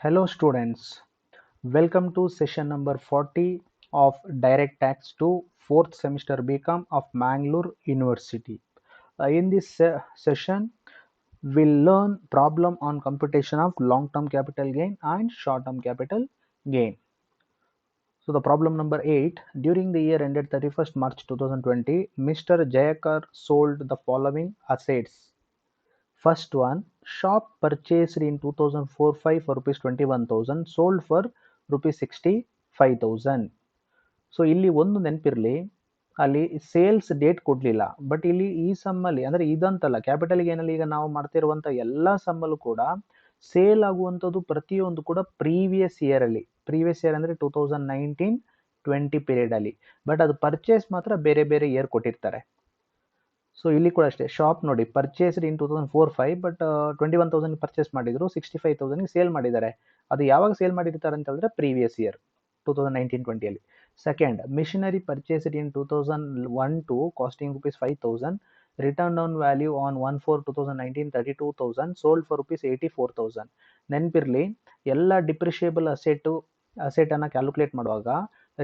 Hello students, welcome to session number 40 of Direct Tax 2 4th semester BCom of Mangalore University. In this session, we'll learn problem on computation of long-term capital gain and short-term capital gain. So the problem number 8, during the year ended 31st March 2020, Mr. Jayakar sold the following assets. First one, shop purchased in 2004-5 for rupees 21,000, sold for rupees 65,000. So ಇಲ್ಲಿ ಒಂದು ನೆನಪಿರಲಿ, ಅಲ್ಲಿ sales date ಕೊಡಲಿಲ್ಲ. But ಇಲ್ಲಿ ಈ ಸಮ್ಮಲ್ಲಿ ಅಂದರೆ ಇದಂತಲ್ಲ, capital ಗೇನಲ್ಲಿ ಈಗ ನಾವು ಮಾಡ್ತಿರುವಂಥ ಎಲ್ಲ ಸಮ್ಮಲ್ಲೂ ಕೂಡ ಸೇಲ್ ಆಗುವಂಥದ್ದು ಪ್ರತಿಯೊಂದು ಕೂಡ ಪ್ರೀವಿಯಸ್ ಇಯರ್ ಅಂದರೆ 2019-20 ಪೀರಿಯಡಲ್ಲಿ. ಬಟ್ ಅದು ಪರ್ಚೇಸ್ ಮಾತ್ರ ಬೇರೆ ಬೇರೆ ಇಯರ್ ಕೊಟ್ಟಿರ್ತಾರೆ. ಸೊ ಇಲ್ಲಿ ಕೂಡ ಅಷ್ಟೇ, ಶಾಪ್ ನೋಡಿ ಪರ್ಚೇಸ್ಡ್ ಇನ್ 2004-5, ಬಟ್ 21,000 ಪರ್ಚೇಸ್ ಮಾಡಿದ್ರು, 65,000 ಸೇಲ್ ಮಾಡಿದ್ದಾರೆ. ಅದು ಯಾವಾಗ ಸೇಲ್ ಮಾಡಿರ್ತಾರೆ ಅಂತ ಹೇಳಿದ್ರೆ ಪ್ರೀವಿಯಸ್ ಇಯರ್ 2019-20ಅಲ್ಲಿ. Second, machinery purchased in 2001-2 costing rupees 5,000, written down value on 1/4/2019 32,000, sold for rupees 84,000. ನೆನಪಿರಲಿ, ಎಲ್ಲ ಡಿಪ್ರಿಷಿಯೇಬಲ್ ಅಸೆಟ್ ಅನ್ನ ಕ್ಯಾಲ್ಕುಲೇಟ್ ಮಾಡುವಾಗ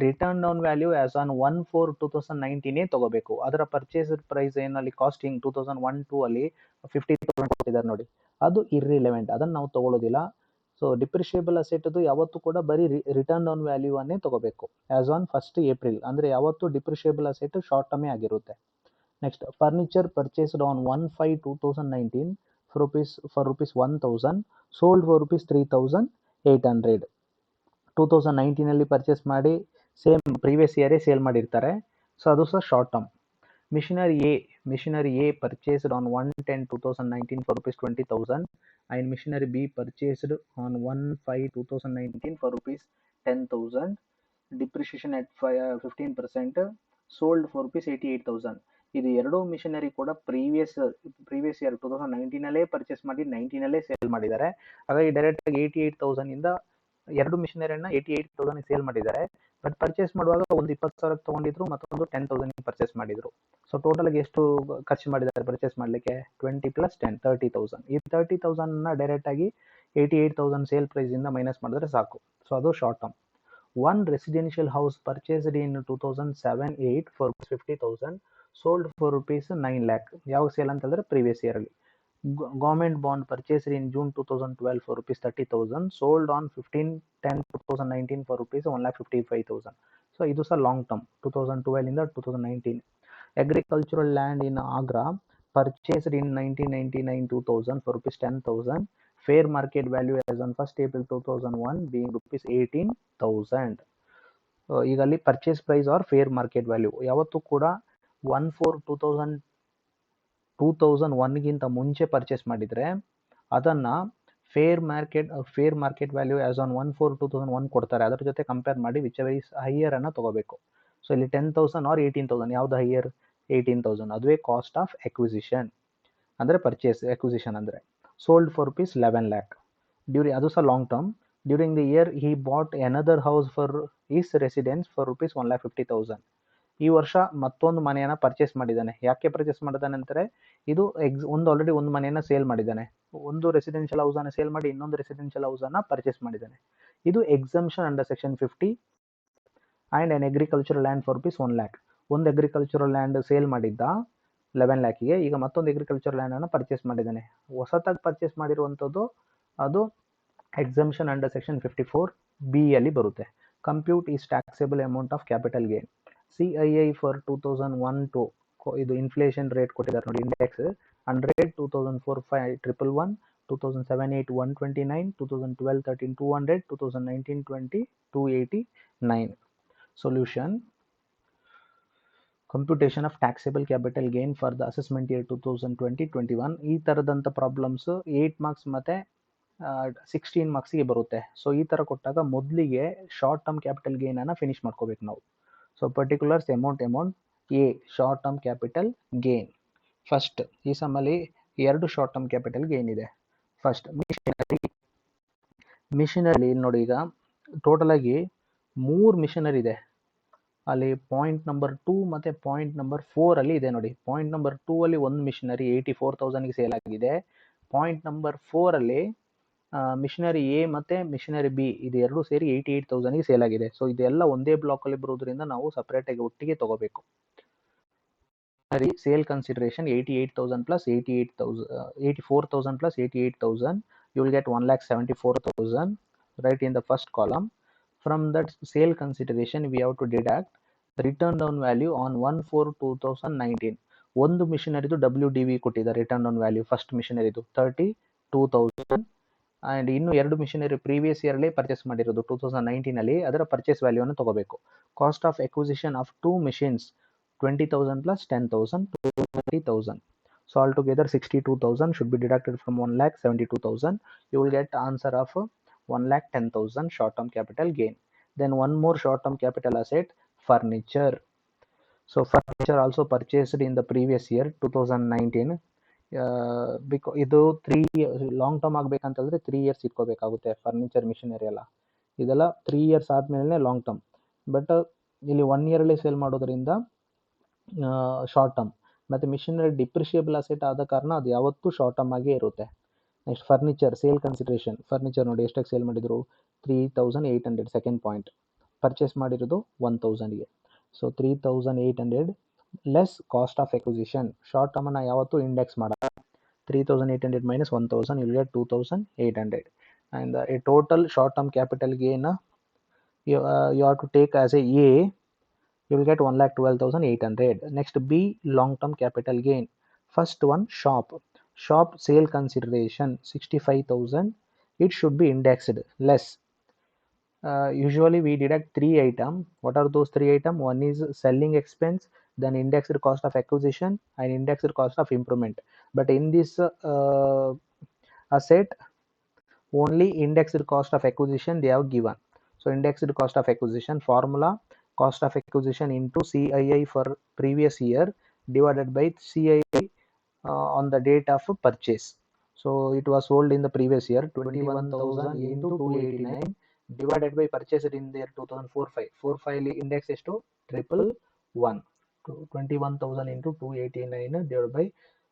written down value as on 1/4/2019 ತಗೋಬೇಕು. ಅದರ ಪರ್ಚೇಸ್ ಪ್ರೈಸ್ ಏನಲ್ಲಿ ಕಾಸ್ಟಿಂಗ್ 2001-2 ಅಲ್ಲಿ 50,000 ಕೊಟ್ಟಿದ್ದಾರೆ ನೋಡಿ, ಅದು ಇರ್ರಿಲೆವೆಂಟ್, ಅದನ್ನು ನಾವು ತಗೊಳ್ಳೋದಿಲ್ಲ. ಸೊ ಡಿಪ್ರಿಷಿಯೇಬಲ್ ಅಸೆಟ್ ಅದು ಯಾವತ್ತೂ ಕೂಡ ಬರೀ ರಿಟರ್ನ್ ಡೌನ್ ವ್ಯಾಲ್ಯೂ ಅನ್ನೇ ತಗೋಬೇಕು ಆಸ್ ಆನ್ 1st April. ಅಂದರೆ ಯಾವತ್ತು ಡಿಪ್ರಿಷಿಯೇಬಲ್ ಅಸೆಟ್ ಶಾರ್ಟ್ ಟರ್ಮೇ ಆಗಿರುತ್ತೆ. Next, furniture purchased on 1/5/2019 for rupees 1,000, sold for rupees 3,800. 2019 ಅಲ್ಲಿ ಪರ್ಚೇಸ್ ಮಾಡಿ ಸೇಮ್ ಪ್ರೀವಿಯಸ್ ಇಯರೇ ಸೇಲ್ ಮಾಡಿರ್ತಾರೆ. ಸೊ ಅದು ಸಹ short term. Machinery A purchased on 1/10/2019 for rupees 20,000, and machinery B purchased on 1/5/2019 for rupees 10,000, depreciation at 15%, sold for rupees 88,000. ಇದು ಎರಡೂ missionary ಕೂಡ previous year 2019 ಅಲ್ಲೇ ಪರ್ಚೇಸ್ ಮಾಡಿ 19 ಅಲ್ಲೇ ಸೇಲ್ ಮಾಡಿದ್ದಾರೆ. ಹಾಗಾಗಿ ಡೈರೆಕ್ಟ್ ಆಗಿ 88,000 ಇಂದ ಎರಡು ಮಿಷನರಿನ 88,000 ಸೇಲ್ ಮಾಡಿದ್ದಾರೆ. ಬಟ್ ಪರ್ಚೇಸ್ ಮಾಡುವಾಗ ಒಂದು 20,000 ತಗೊಂಡಿದ್ರು, ಮತ್ತೊಂದು 10,000 ಪರ್ಚೇಸ್ ಮಾಡಿದ್ರು. ಸೊ ಟೋಟಲ್ ಆಗಿ ಎಷ್ಟು ಖರ್ಚು ಮಾಡಿದ್ದಾರೆ ಪರ್ಚೇಸ್ ಮಾಡಲಿಕ್ಕೆ? 20 + 10 30,000. ಈ 30,000 ಡೈರೆಕ್ಟ್ ಆಗಿ 88,000 ಸೇಲ್ ಪ್ರೈಸ್ ಇಂದ ಮೈನಸ್ ಮಾಡಿದ್ರೆ ಸಾಕು. ಸೊ ಅದು short term. One residential house purchased in 2007-8 for 50,000, sold for rupees 9 lakh. ಯಾವಾಗ ಸೇಲ್ ಅಂತ ಹೇಳಿದ್ರೆ ಪ್ರೀವಿಯಸ್ ಇಯರ್ ಅಲ್ಲಿ. Government bond purchased in June 2012 for rupees 30,000, sold on 15/10/2019 for rupees 1,55,000. So ಇದು ಸಹ ಲಾಂಗ್ ಟರ್ಮ್, 2012 ಇಂದ 2019. Agricultural land in Agra purchased in 1999-2000 for rupees 10,000, fair market value as on 1st April 2001 being rupees 18,000. ಈಗ ಅಲ್ಲಿ purchase price or fair market value ಯಾವತ್ತೂ ಕೂಡ 1/4/2001ಗಿಂತ ಮುಂಚೆ purchase ಮಾಡಿದರೆ ಅದನ್ನು fair market value as on 1/4/2001 ಕೊಡ್ತಾರೆ. ಅದರ ಜೊತೆ ಕಂಪೇರ್ ಮಾಡಿ ವಿಚ್ ಎವರ್ ಈಸ್ ಹೈಯರ್ ಅನ್ನು ತಗೋಬೇಕು. ಸೊ ಇಲ್ಲಿ 10,000 ಆರ್ 18,000 ಯಾವ್ದು ಹೈಯರ್? 18,000. ಅದುವೇ ಕಾಸ್ಟ್ ಆಫ್ ಎಕ್ವಿಸಿಷನ್ ಅಂದರೆ ಎಕ್ವಿಸಿಷನ್ ಅಂದರೆ. Sold for rupees 11 lakh. ಅದು ಸಹ long term. During the year he bought another house for his residence for rupees 1,50,000. ಈ ವರ್ಷ ಮತ್ತೊಂದು ಮನೆಯನ್ನು ಪರ್ಚೇಸ್ ಮಾಡಿದ್ದಾನೆ. ಯಾಕೆ ಪರ್ಚೇಸ್ ಮಾಡಿದ್ದಾನೆ ಅಂತಾರೆ, ಇದು ಆಲ್ರೆಡಿ ಒಂದು ಮನೆಯನ್ನು ಸೇಲ್ ಮಾಡಿದ್ದಾನೆ. ಒಂದು ರೆಸಿಡೆನ್ಷಿಯಲ್ ಹೌಸನ್ನು ಸೇಲ್ ಮಾಡಿ ಇನ್ನೊಂದು ರೆಸಿಡೆನ್ಷಿಯಲ್ ಹೌಸನ್ನು ಪರ್ಚೇಸ್ ಮಾಡಿದ್ದಾನೆ. ಇದು exemption under section 50. And an agricultural land for rupees 1 lakh. ಒಂದು ಅಗ್ರಿಕಲ್ಚರಲ್ ಲ್ಯಾಂಡ್ ಸೇಲ್ ಮಾಡಿದ್ದ 11 lakhಗೆ, ಈಗ ಮತ್ತೊಂದು ಅಗ್ರಿಕಲ್ಚರಲ್ ಲ್ಯಾಂಡನ್ನು ಪರ್ಚೇಸ್ ಮಾಡಿದ್ದಾನೆ. ಹೊಸತಾಗಿ ಪರ್ಚೇಸ್ ಮಾಡಿರುವಂಥದ್ದು ಅದು ಎಕ್ಸಂಪ್ಷನ್ ಅಂಡರ್ ಸೆಕ್ಷನ್ 54B ಅಲ್ಲಿ ಬರುತ್ತೆ. Compute his taxable amount of capital gain. CII for 2001-2 ಇದು ಇನ್ಫ್ಲೇಷನ್ ರೇಟ್ ಕೊಟ್ಟಿದ್ದಾರೆ ನೋಡಿ, index 100, 2004-5 111, 2007-8 129, 2012-13 200, 2019-20 289. Solution: computation of taxable capital gain for the assessment year 2020-21. ಈ ಥರದಂಥ ಪ್ರಾಬ್ಲಮ್ಸ್ 8 ಮಾರ್ಕ್ಸ್ ಮತ್ತು 16 ಮಾರ್ಕ್ಸಿಗೆ ಬರುತ್ತೆ. ಸೊ ಈ ಥರ ಕೊಟ್ಟಾಗ ಮೊದಲಿಗೆ ಶಾರ್ಟ್ ಟರ್ಮ್ ಕ್ಯಾಪಿಟಲ್ ಗೇನನ್ನು ಫಿನಿಶ್ ಮಾಡ್ಕೋಬೇಕು ನಾವು. So particulars amount A short term capital gain. First ಈ ಸಮ್ಮಲ್ಲಿ 2 ಶಾರ್ಟ್ ಟರ್ಮ್ ಕ್ಯಾಪಿಟಲ್ ಗೇನ್ ಇದೆ. ಫಸ್ಟ್ ಮಿಷನರಿ ನೋಡಿ, ಈಗ ಟೋಟಲ್ ಆಗಿ 3 ಮಿಷನರಿ ಇದೆ. ಅಲ್ಲಿ ಪಾಯಿಂಟ್ ನಂಬರ್ 2 ಮತ್ತು ಪಾಯಿಂಟ್ ನಂಬರ್ 4 ಅಲ್ಲಿ ಇದೆ ನೋಡಿ. ಪಾಯಿಂಟ್ ನಂಬರ್ 2 ಅಲ್ಲಿ ಒಂದು ಮಿಷನರಿ 84,000ಗೆ ಸೇಲ್ ಆಗಿದೆ. ಪಾಯಿಂಟ್ ನಂಬರ್ 4 ಅಲ್ಲಿ ಮಿಷನರಿ ಎ ಮತ್ತು ಮಿಷನರಿ ಬಿ ಇದು ಎರಡು ಸೇರಿ 88,000ಗೆ ಸೇಲ್ ಆಗಿದೆ. ಸೊ ಇದೆಲ್ಲ ಒಂದೇ ಬ್ಲಾಕಲ್ಲಿ ಬರೋದ್ರಿಂದ ನಾವು ಸಪ್ರೇಟಾಗಿ ಒಟ್ಟಿಗೆ ತೊಗೋಬೇಕು. Sale consideration 88,000 plus 84,000 plus 88,000, you will get 1,74,000 right in the first column. From that sale consideration we have to deduct the return down value on 1/4/2019. ಒಂದು ಮಿಷನರಿದು WDV ಕೊಟ್ಟಿದ್ದಾರೆ ರಿಟರ್ನ್ ಡೌನ್ ವ್ಯಾಲ್ಯೂ ಫಸ್ಟ್ ಮಿಷನರಿದು 32,000 ಆ್ಯಂಡ್ ಇನ್ನು ಎರಡು missionary previous yearly purchase ಮಾಡಿರೋದು 2019ಅಲ್ಲಿ ಅದರ purchase ವ್ಯಾಲ್ಯೂವನ್ನು ತಗೋಬೇಕು. Cost of acquisition of 2 machines 20,000 plus 10,000 20,000. So altogether 62,000 should be deducted from 1,72,000. You will get answer of 1,10,000 short-term capital gain. Then one more short-term capital asset, furniture. So furniture also purchased in the previous year 2019. ಬಿಕಾ ಇದು 3 long term ಆಗಬೇಕಂತಂದರೆ 3 years ಇಟ್ಕೋಬೇಕಾಗುತ್ತೆ furniture machinery ಎಲ್ಲ. ಇದೆಲ್ಲ 3 years ಆದಮೇಲೆ long term. But ಇಲ್ಲಿ 1 yearಲ್ಲಿ sale ಮಾಡೋದ್ರಿಂದ ಶಾರ್ಟ್ ಟರ್ಮ್. ಮತ್ತು ಮಿಷನರಿ ಡಿಪ್ರಿಷಿಯಬಲ್ ಅಸೆಟ್ ಆದ ಕಾರಣ ಅದು ಯಾವತ್ತೂ ಶಾರ್ಟ್ ಟರ್ಮ್ ಆಗೇ ಇರುತ್ತೆ. Next furniture sale consideration. Furniture ನೋಡಿ ಎಷ್ಟಕ್ಕೆ ಸೇಲ್ ಮಾಡಿದರು 3,800 ಸೆಕೆಂಡ್ ಪಾಯಿಂಟ್. ಪರ್ಚೇಸ್ ಮಾಡಿರೋದು 1,000ಗೆ. So 3,800 less cost of acquisition. Short ಟರ್ಮನ್ನು ಯಾವತ್ತೂ ಇಂಡೆಕ್ಸ್ ಮಾಡಲ್ಲ. 3,800 minus 1,000 you will get 2,800. And a total short term capital gain you have to take as a you will get 1,12,800. Next B, long term capital gain. First one, shop sale consideration 65,000. It should be indexed less. Usually we deduct 3 items. What are those 3 items? One is selling expense, then indexed cost of acquisition and indexed cost of improvement. But in this asset only indexed cost of acquisition they have given. So indexed cost of acquisition formula, cost of acquisition into CII for previous year divided by CII on the date of purchase. So it was sold in the previous year 21,000 into 289 divided by purchased in the year 2004-5. 4-5 index is to 111. 21,000 into 289 divided by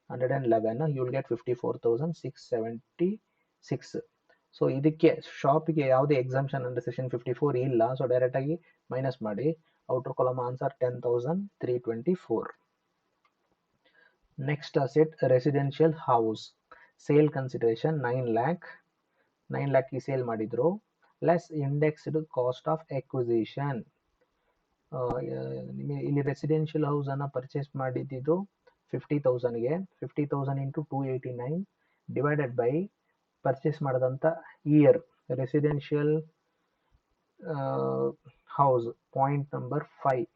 111 you will get 54,676. So ಇದಕ್ಕೆ ಶಾಪಿಗೆ ಯಾವುದೇ exemption under section 54 ಇಲ್ಲ. So ಡೈರೆಕ್ಟಾಗಿ minus ಮಾಡಿ outer column answer 10,324. Next asset residential house. Sale consideration 9 lakh. 9 lakhಗೆ sale ಮಾಡಿದ್ರು. Less indexed cost of acquisition. ಇಲ್ಲಿ residential ಹೌಸನ್ನು ಪರ್ಚೇಸ್ ಮಾಡಿದ್ದು 50,000ಗೆ. 50,000 ಇಂಟು 289 ಡಿವೈಡೆಡ್ ಬೈ ಪರ್ಚೇಸ್ ಮಾಡಿದಂಥ year. Residential house point number 5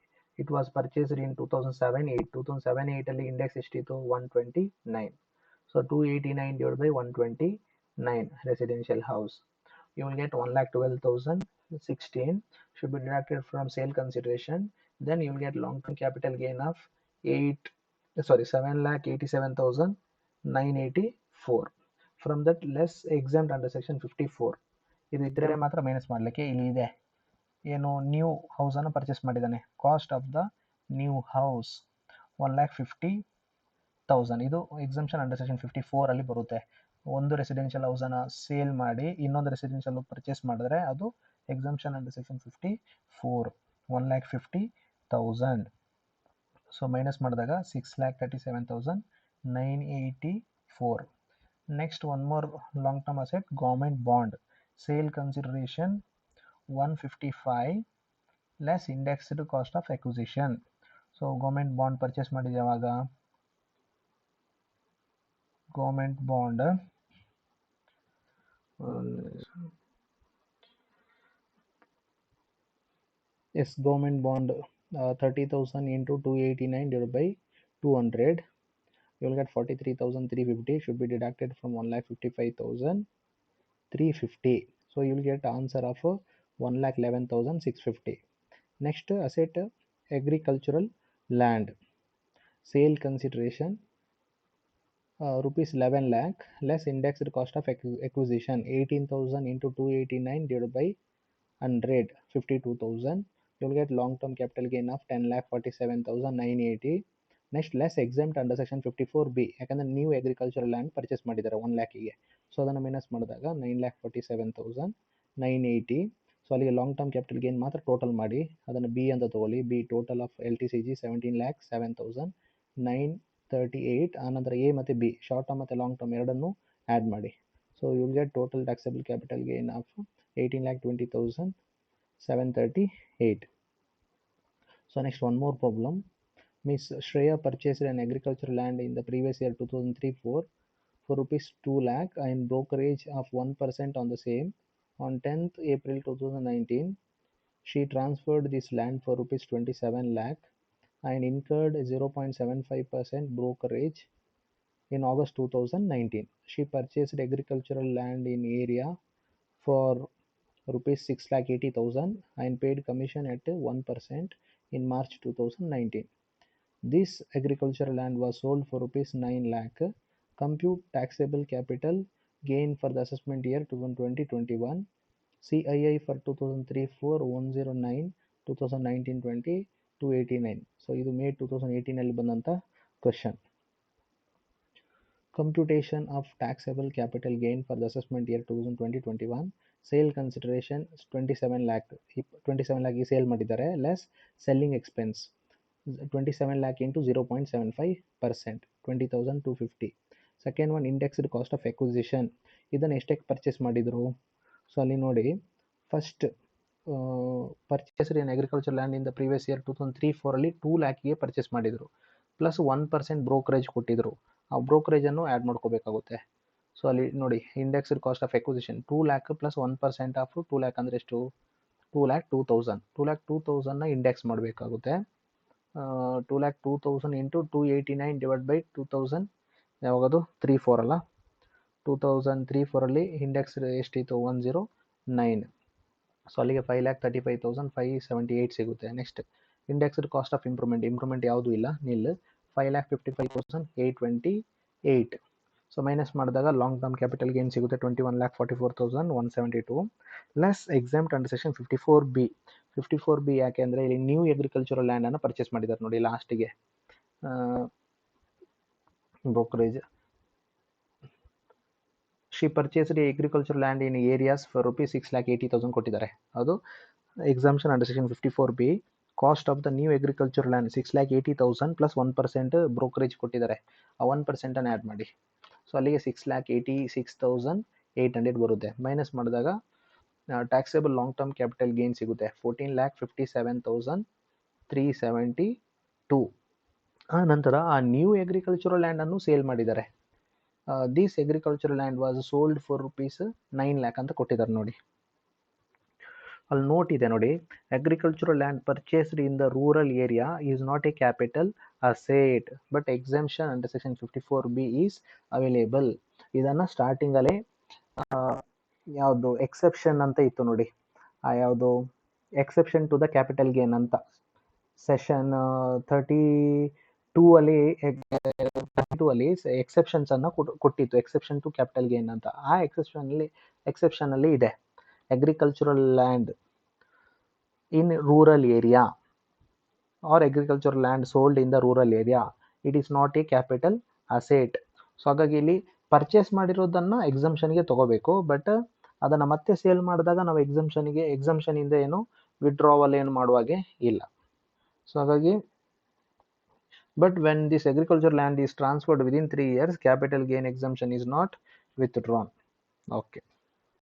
it was purchased in 2007-8. 2007-8ಅಲ್ಲಿ index ಎಷ್ಟಿತ್ತು 129. So 289 divided by 129 residential house. You will get 1,12,016 should be deducted from sale consideration. Then you will get long term capital gain of 7,87,984. From that less exempt under section 54. ಇದು ಇದ್ದರೆ ಮಾತ್ರ minus ಮಾಡಲಿಕ್ಕೆ ಇಲ್ಲಿ ಇದೆ. ಏನು new ಹೌಸನ್ನು purchase ಮಾಡಿದ್ದಾನೆ. Cost of the new house 1,50,000. ಇದು exemption under section 54 ಅಲ್ಲಿ ಬರುತ್ತೆ. ಒಂದು ರೆಸಿಡೆನ್ಷಿಯಲ್ ಹೌಸನ್ನು ಸೇಲ್ ಮಾಡಿ ಇನ್ನೊಂದು ರೆಸಿಡೆನ್ಷಿಯಲ್ ಪರ್ಚೇಸ್ ಮಾಡಿದ್ರೆ ಅದು exemption under section 54 1,50,000. So minus ಮಾಡಿದಾಗ 6,37,984. Next one more long term asset government bond. Sale consideration 155 less indexed cost of acquisition. So government bond purchase ಮಾಡಿದ ಯಾವಾಗ government bond government bond 30,000 into 289 divided by 200 you will get 43,350 should be deducted from 1,55,350. so you will get answer of 1,11,650. next asset agricultural land. Sale consideration rupees 11 lakh less indexed cost of acquisition 18,000 into 289 divided by 100 52,000. you will get long term capital gain of 10,47,980. next less exempt under section 54B ಯಾಕಂದರೆ new agricultural land purchase ಮಾಡಿದ್ದಾರೆ 1 lakhಗೆ. So ಅದನ್ನು minus ಮಾಡಿದಾಗ 9,47,980. So ಅಲ್ಲಿಗೆ long term capital gain ಮಾತ್ರ total ಮಾಡಿ ಅದನ್ನು B ಅಂತ ತಗೊಳ್ಳಿ. B total of LTCG 17,07,938. ಆನಂತರ ಎ ಮತ್ತು ಬಿ ಶಾರ್ಟ್ ಟರ್ಮ್ ಮತ್ತು ಲಾಂಗ್ ಟರ್ಮ್ ಎರಡನ್ನು ಆ್ಯಡ್ ಮಾಡಿ. So you will get total taxable capital gain of 18,20,738. So next, one more problem. Miss Shreya purchased an agricultural land in the previous year 2003-4 for rupees 2 lakh and brokerage of 1% on the same. On 10th April 2019, she transferred this land for rupees 27 lakh and incurred 0.75% brokerage in August 2019. She purchased agricultural land in area for rupees 6,80,000 and paid commission at 1% in March 2019. This agricultural land was sold for rupees 9 lakh. Compute taxable capital gain for the assessment year 2020-21. CII for 2003-4 109, 2019-20 289. So ಇದು May 2018 ಅಲ್ಲಿ ಬಂದಂಥ question. Computation of taxable capital gain for the assessment year 2020-21. Sale consideration 27 lakh ಈ sale ಮಾಡಿದ್ದಾರೆ less selling expense 27 lakh into 0.75%, 20,250. Second one indexed cost of acquisition. ಇದನ್ನು ಎಷ್ಟಕ್ಕೆ purchase ಮಾಡಿದರು? So ಅಲ್ಲಿ ನೋಡಿ, first purchased in agriculture land in the previous year 2003-4 2 lakhಗೆ purchase ಮಾಡಿದರು, plus 1% brokerage ಕೊಟ್ಟಿದ್ರು. ಆ ಬ್ರೋಕರೇಜನ್ನು ಆ್ಯಡ್ ಮಾಡ್ಕೋಬೇಕಾಗುತ್ತೆ. ಸೊ ಅಲ್ಲಿ ನೋಡಿ, indexed cost of acquisition 2 lakh plus 1% of 2 lakh ಅಂದರೆ ಎಷ್ಟು? 2,02,000. 2,02,000ನ ಇಂಡೆಕ್ಸ್ ಮಾಡಬೇಕಾಗುತ್ತೆ. 2,02,000 ಇಂಟು 289 ಡಿವೈಡ್ ಬೈ 2000, ಯಾವಾಗದು 3-4 ಅಲ್ಲ, 2003-4 ಇಂಡೆಕ್ಸ್ ಎಷ್ಟಿತ್ತು? 109. ಸೊ ಅಲ್ಲಿಗೆ 5,35,578 ಸಿಗುತ್ತೆ. Next indexed cost of improvement ಯಾವುದೂ ಇಲ್ಲ, ನಿಲ್, 5,55,828. ಸೊ ಮೈನಸ್ ಮಾಡಿದಾಗ ಲಾಂಗ್ ಟರ್ಮ್ ಕ್ಯಾಪಿಟಲ್ ಗೇನ್ ಸಿಗುತ್ತೆ 21,44,172 less exempt under section 54B. 54B ಯಾಕೆ ಅಂದರೆ ಇಲ್ಲಿ ನ್ಯೂ ಅಗ್ರಿಕಲ್ಚರಲ್ ಲ್ಯಾಂಡನ್ನು ಪರ್ಚೇಸ್ ಮಾಡಿದ್ದಾರೆ ನೋಡಿ ಲಾಸ್ಟಿಗೆ. Brokerage she purchased agriculture land in areas for rupees 6,80,000 ಕೊಟ್ಟಿದ್ದಾರೆ. ಅದು exemption under section 54B. Cost of the new agriculture land 6,80,000 plus 1% brokerage ಕೊಟ್ಟಿದ್ದಾರೆ. ಆ 1%ಅನ್ನು ಆ್ಯಡ್ ಮಾಡಿ. ಸೊ ಅಲ್ಲಿಗೆ 6,86,800 ಬರುತ್ತೆ. ಮೈನಸ್ ಮಾಡಿದಾಗ taxable long term capital gain ಸಿಗುತ್ತೆ 14,57,372. ಆ ನಂತರ ಆ ನ್ಯೂ ಅಗ್ರಿಕಲ್ಚರಲ್ ಲ್ಯಾಂಡನ್ನು ಸೇಲ್ ಮಾಡಿದ್ದಾರೆ. This agricultural land was sold for rupees 9 lakh ಅಂತ ಕೊಟ್ಟಿದ್ದಾರೆ ನೋಡಿ. ಅಲ್ಲಿ ನೋಟ್ ಇದೆ ನೋಡಿ, agricultural land purchased in the rural area is not a capital asset but exemption under section 54B is available. ಇದನ್ನು ಸ್ಟಾರ್ಟಿಂಗಲ್ಲೇ ಯಾವುದು ಎಕ್ಸೆಪ್ಷನ್ ಅಂತ ಇತ್ತು ನೋಡಿ, ಆ ಯಾವುದು exception to the capital gain ಅಂತ ಸೆಷನ್ 32 ಅಲ್ಲಿ ಎಕ್ಸೆಪ್ಷನ್ಸ್ ಅನ್ನು ಕೊಟ್ಟಿತ್ತು, ಎಕ್ಸೆಪ್ಷನ್ ಟು ಕ್ಯಾಪಿಟಲ್ ಗೇನ್ ಅಂತ. ಆ ಎಕ್ಸೆಪ್ಷನ್ ಅಲ್ಲಿ ಇದೆ agricultural land in rural area or agricultural land sold in the rural area, it is not a capital asset. So ಹಾಗಾಗಿ ಇಲ್ಲಿ ಪರ್ಚೇಸ್ ಮಾಡಿರೋದನ್ನು ಎಕ್ಸಂಪ್ಷನ್ಗೆ ತಗೋಬೇಕು, ಬಟ್ ಅದನ್ನು ಮತ್ತೆ ಸೇಲ್ ಮಾಡಿದಾಗ ನಾವು ಎಕ್ಸಂಪ್ಷನಿಂದ ಏನು ವಿಡ್ರಾವಲ್ ಏನು ಮಾಡುವಾಗೆ ಇಲ್ಲ. ಸೊ ಹಾಗಾಗಿ but when this agriculture land is transferred within 3 years, capital gain exemption is not withdrawn. Okay.